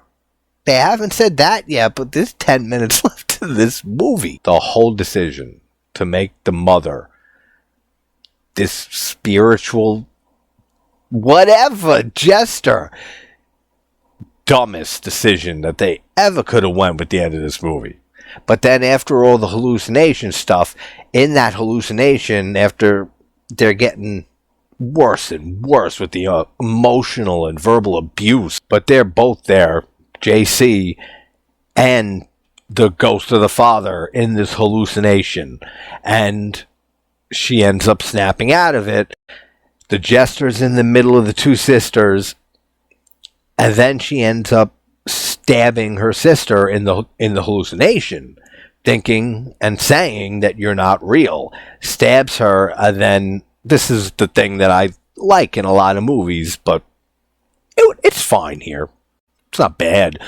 They haven't said that yet, but there's 10 minutes left to this movie. The whole decision to make the mother this spiritual whatever Jester, dumbest decision that they ever could have went with the end of this movie. But then after all the hallucination stuff, in that hallucination, after they're getting worse and worse with the emotional and verbal abuse, but they're both there, JC and the ghost of the father, in this hallucination, and she ends up snapping out of it. The Jester's in the middle of the two sisters, and then she ends up stabbing her sister in the hallucination, thinking and saying that you're not real. Stabs her, and then this is the thing that I like in a lot of movies, but it's fine here. It's not bad.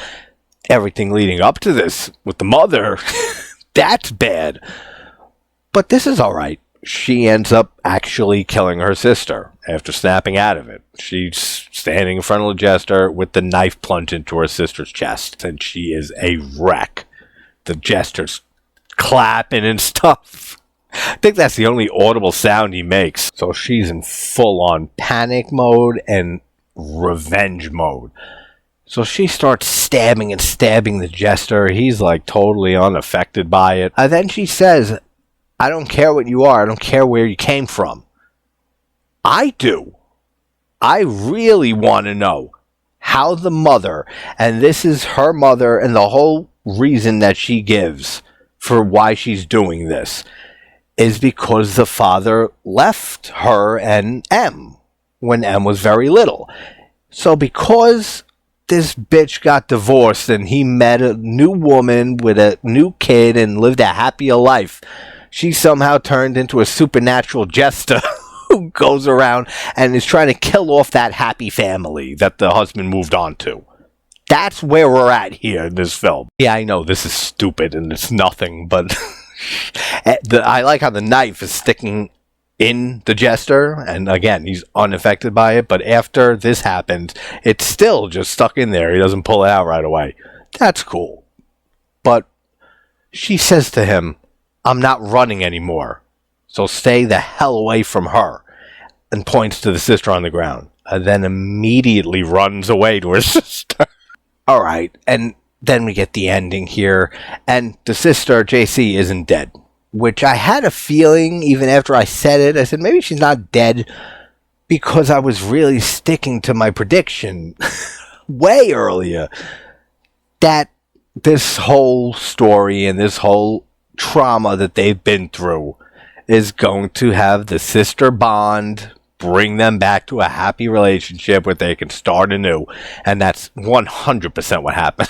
Everything leading up to this with the mother, that's bad. But this is alright. She ends up actually killing her sister after snapping out of it. She's standing in front of the Jester with the knife plunged into her sister's chest, and she is a wreck. The Jester's clapping and stuff. I think that's the only audible sound he makes. So she's in full-on panic mode and revenge mode. So she starts stabbing and stabbing the Jester. He's like totally unaffected by it. And then she says, I don't care what you are. I don't care where you came from. I do. I really want to know how the mother, and this is her mother and the whole reason that she gives for why she's doing this, is because the father left her and M when M was very little. So because this bitch got divorced and he met a new woman with a new kid and lived a happier life, she somehow turned into a supernatural Jester who goes around and is trying to kill off that happy family that the husband moved on to. That's where we're at here in this film. Yeah, I know this is stupid and it's nothing, but I like how the knife is sticking in the Jester, and again, he's unaffected by it, but after this happens, it's still just stuck in there. He doesn't pull it out right away. That's cool. But she says to him, I'm not running anymore, so stay the hell away from her, and points to the sister on the ground, and then immediately runs away to her sister. Alright, and then we get the ending here, and the sister, JC, isn't dead. Which I had a feeling, even after I said it, I said, maybe she's not dead, because I was really sticking to my prediction way earlier, that this whole story and this whole trauma that they've been through is going to have the sister bond, bring them back to a happy relationship where they can start anew, and that's 100% what happens.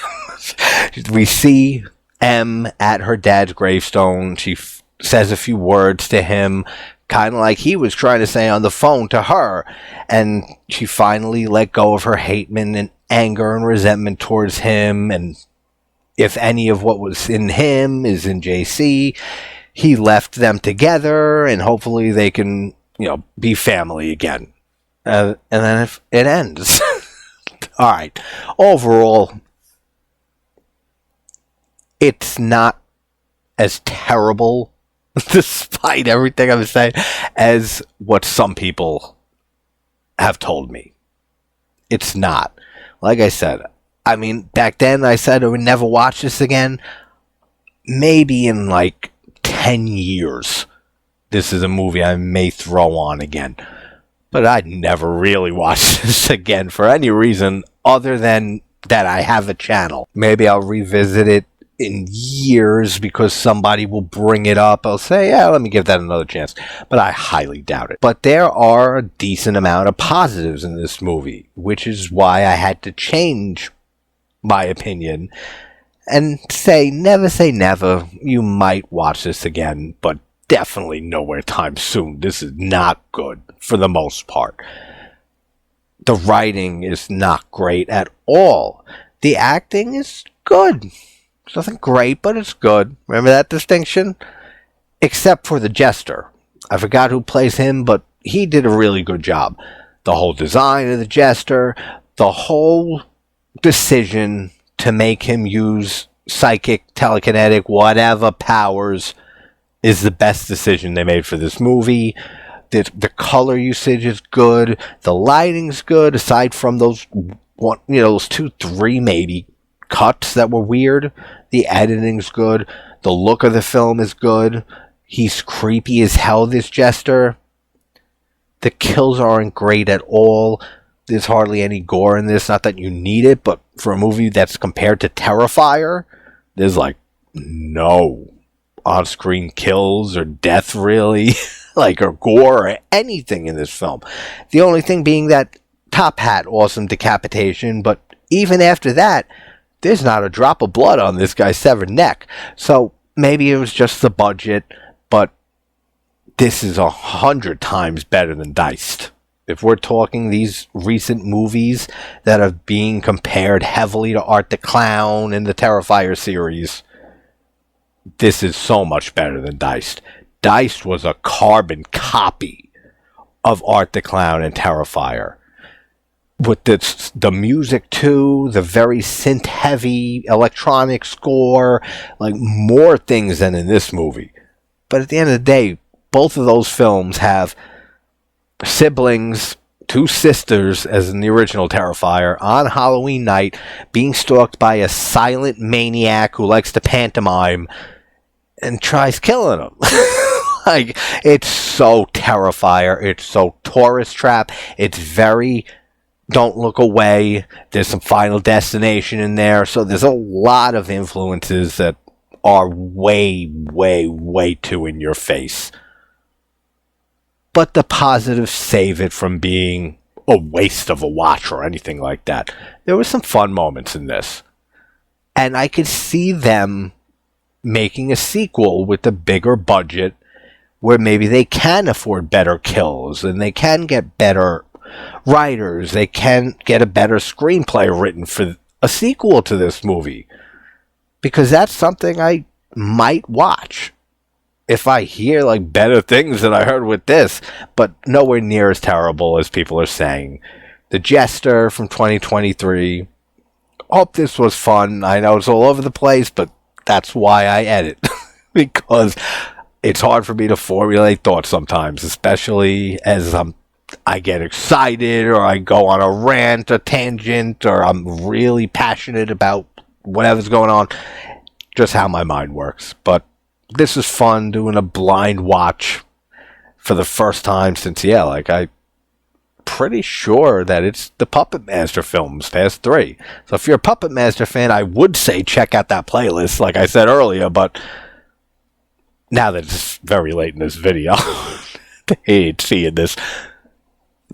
We see M at her dad's gravestone. She says a few words to him, kind of like he was trying to say on the phone to her. And she finally let go of her hate and anger and resentment towards him. And if any of what was in him is in JC, he left them together, and hopefully they can, be family again. And then if it ends. All right. Overall, it's not as terrible, despite everything I'm saying, as what some people have told me. It's not. Like I said, back then I said I would never watch this again. Maybe in 10 years, this is a movie I may throw on again. But I'd never really watch this again for any reason other than that I have a channel. Maybe I'll revisit it in years because somebody will bring it up. I'll say, yeah, let me give that another chance. But I highly doubt it. But there are a decent amount of positives in this movie, which is why I had to change my opinion and say never. You might watch this again, but definitely nowhere time soon. This is not good for the most part. The writing is not great at all. The acting is good. It's nothing great, but it's good. Remember that distinction? Except for the Jester. I forgot who plays him, but he did a really good job. The whole design of the Jester, the whole decision to make him use psychic, telekinetic, whatever powers is the best decision they made for this movie. The color usage is good. The lighting's good, aside from those 2, 3 maybe cuts that were weird. The editing's good. The look of the film is good. He's creepy as hell, this Jester. The kills aren't great at all. There's hardly any gore in this. Not that you need it, but for a movie that's compared to Terrifier, there's no on-screen kills or death, really, or gore or anything in this film. The only thing being that top hat, awesome decapitation, but even after that, there's not a drop of blood on this guy's severed neck. So maybe it was just the budget, but this is 100 times better than Diced. If we're talking these recent movies that are being compared heavily to Art the Clown and the Terrifier series, this is so much better than Diced. Diced was a carbon copy of Art the Clown and Terrifier. With the music too, the very synth-heavy electronic score, more things than in this movie. But at the end of the day, both of those films have siblings, 2 sisters, as in the original Terrifier, on Halloween night, being stalked by a silent maniac who likes to pantomime and tries killing them. It's so Terrifier. It's so tourist trap. It's very Don't Look Away. There's some Final Destination in there. So there's a lot of influences that are way, way, way too in your face. But the positives save it from being a waste of a watch or anything like that. There were some fun moments in this. And I could see them making a sequel with a bigger budget where maybe they can afford better kills and they can get better writers. They can get a better screenplay written for a sequel to this movie. Because that's something I might watch if I hear better things than I heard with this, but nowhere near as terrible as people are saying. The Jester from 2023. Hope this was fun. I know it's all over the place, but that's why I edit. Because it's hard for me to formulate thoughts sometimes, especially as I get excited or I go on a rant, a tangent, or I'm really passionate about whatever's going on. Just how my mind works. But this is fun doing a blind watch for the first time since, I'm pretty sure that it's the Puppet Master films, Fast 3. So if you're a Puppet Master fan, I would say check out that playlist, like I said earlier, but now that it's very late in this video, I hate seeing this.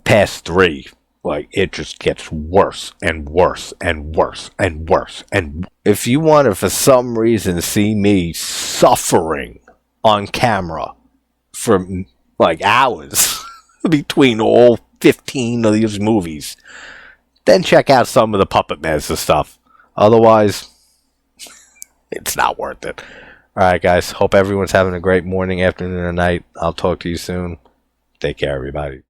Past 3, it just gets worse and worse and worse and worse. And if you want to, for some reason, see me suffering on camera for like hours between all 15 of these movies, then check out some of the Puppet Master stuff. Otherwise, it's not worth it. Alright, guys. Hope everyone's having a great morning, afternoon, and night. I'll talk to you soon. Take care, everybody.